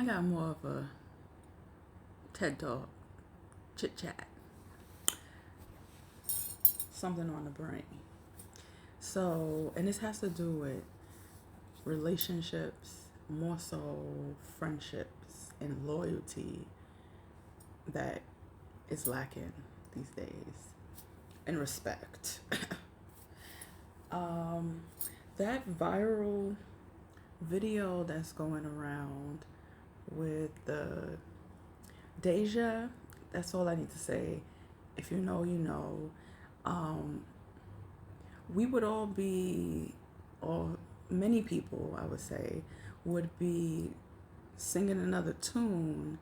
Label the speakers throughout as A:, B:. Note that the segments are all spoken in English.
A: I got more of a TED Talk, chit chat, something on the brain. So, and this has to do with relationships, more so friendships and loyalty that is lacking these days, and respect. um, that viral video that's going around with the Deja, that's all I need to say. If you know, you know. We would all be, or many people, I would say, would be singing another tune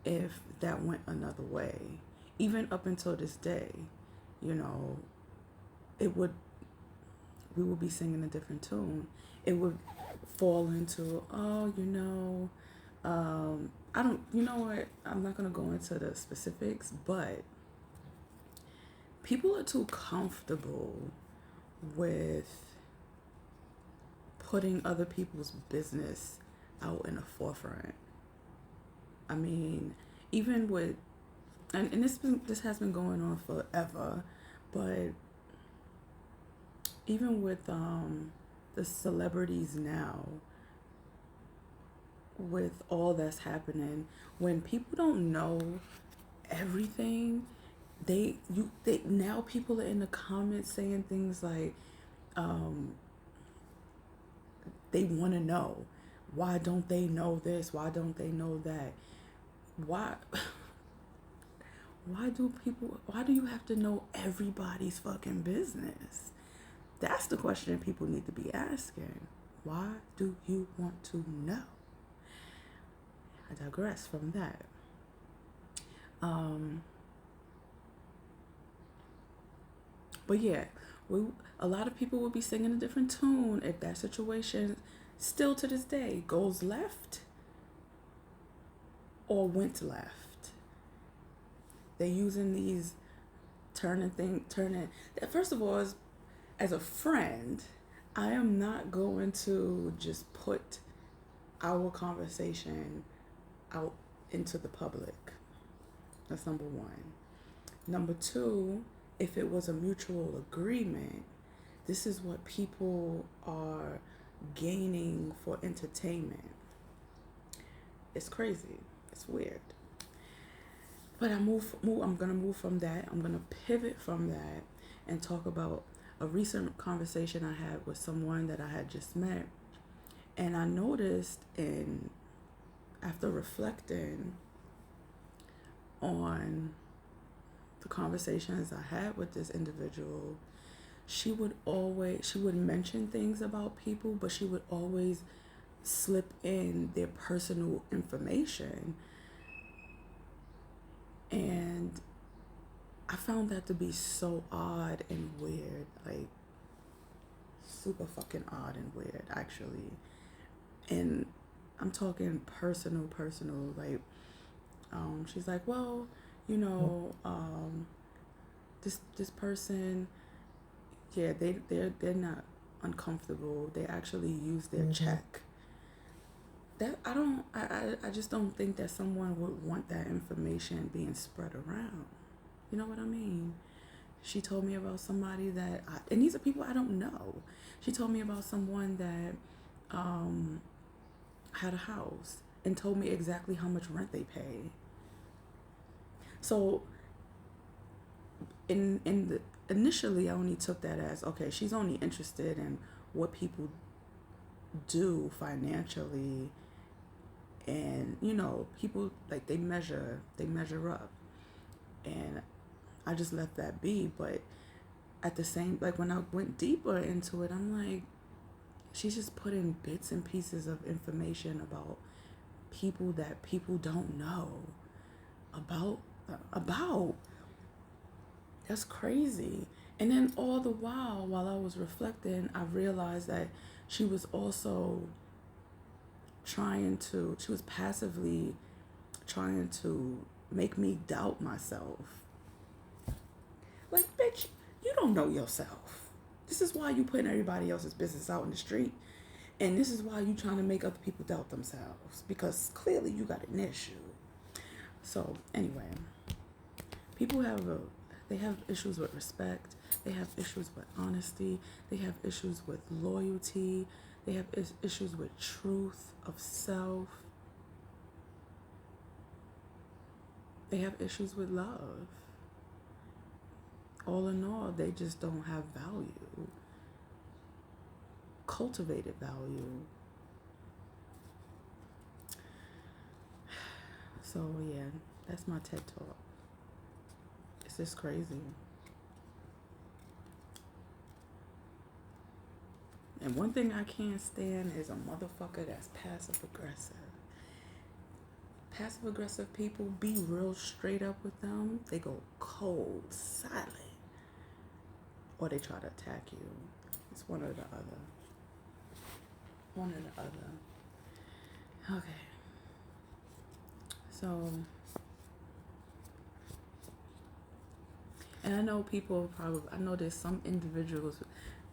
A: if that went another way. Even up until this day, you know, it would, we would be singing a different tune. It would fall into, oh, I don't, you know what, I'm not going to go into the specifics, but people are too comfortable with putting other people's business out in the forefront. I mean, even with, and this has been going on forever, but even with the celebrities now, with all that's happening, when people don't know everything, they now people are in the comments saying things like, they want to know, why don't they know this, why don't they know that, why why do you have to know everybody's fucking business? That's the question people need to be asking. Why do you want to know? I digress from that. But yeah, a lot of people will be singing a different tune if that situation still to this day goes left or went left. They're using these turning. First of all, as a friend, I am not going to just put our conversation out into the public. That's number one. Number two, if it was a mutual agreement, this is what people are gaining for entertainment. It's crazy. It's weird. But I'm gonna move from that. I'm gonna pivot from that and talk about a recent conversation I had with someone that I had just met. And I noticed, after reflecting on the conversations I had with this individual, she would mention things about people, but she would always slip in their personal information. And I found that to be so odd and weird, like super fucking odd and weird, actually. And I'm talking personal, like, she's like, well, this person, yeah, they're not uncomfortable. They actually use their check. That I just don't think that someone would want that information being spread around. You know what I mean? She told me about somebody and these are people I don't know. She told me about someone that had a house and told me exactly how much rent they pay. So initially I only took that as, okay, she's only interested in what people do financially, and people, like, they measure up, and I just let that be. But at the same, like, when I went deeper into it, I'm like, she's just putting bits and pieces of information about people that people don't know about. That's crazy. And then all the while I was reflecting, I realized that she was also she was passively trying to make me doubt myself. Like, bitch, you don't know yourself. This is why you putting everybody else's business out in the street. And this is why you trying to make other people doubt themselves, because clearly you got an issue. So anyway, people they have issues with respect. They have issues with honesty. They have issues with loyalty. They have issues with truth of self. They have issues with love. All in all, they just don't have value, cultivated value. So yeah, that's my TED Talk. It's just crazy. And one thing I can't stand is a motherfucker that's passive aggressive. Passive aggressive people, be real straight up with them. They go cold, silent, or they try to attack you. It's one or the other. One or the other. Okay. So, and I know people probably, I know there's some individuals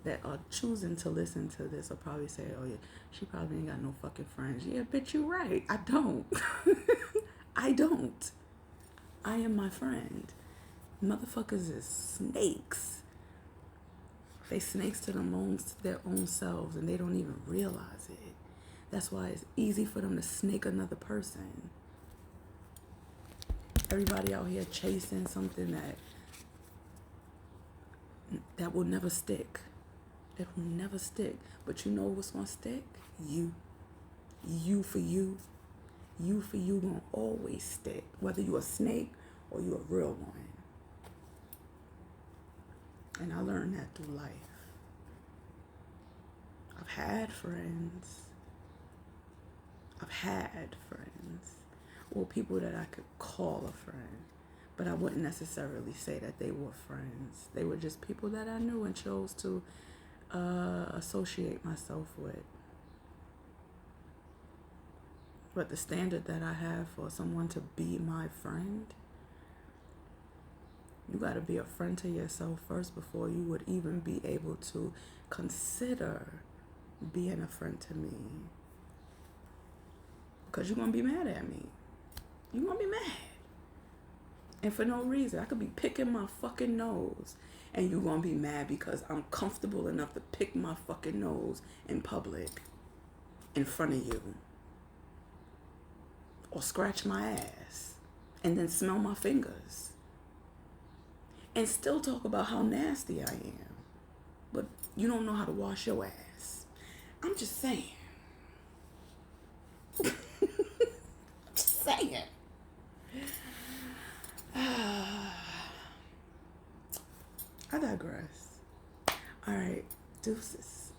A: that are choosing to listen to this will probably say, oh yeah, she probably ain't got no fucking friends. Yeah, bitch, you right. I don't. I don't. I am my friend. Motherfuckers is snakes. They snakes to their own selves, and they don't even realize it. That's why it's easy for them to snake another person. Everybody out here chasing something that will never stick. It will never stick. But you know what's gonna stick? You. You for you. You for you gonna always stick. Whether you a snake or you a real one. And I learned that through life. I've had friends. Or people that I could call a friend. But I wouldn't necessarily say that they were friends. They were just people that I knew and chose to associate myself with. But the standard that I have for someone to be my friend, you got to be a friend to yourself first before you would even be able to consider being a friend to me. Because you're going to be mad at me. You're going to be mad. And for no reason. I could be picking my fucking nose and you're going to be mad because I'm comfortable enough to pick my fucking nose in public in front of you. Or scratch my ass and then smell my fingers. And still talk about how nasty I am. But you don't know how to wash your ass. I'm just saying. I'm just saying. I digress. All right, deuces.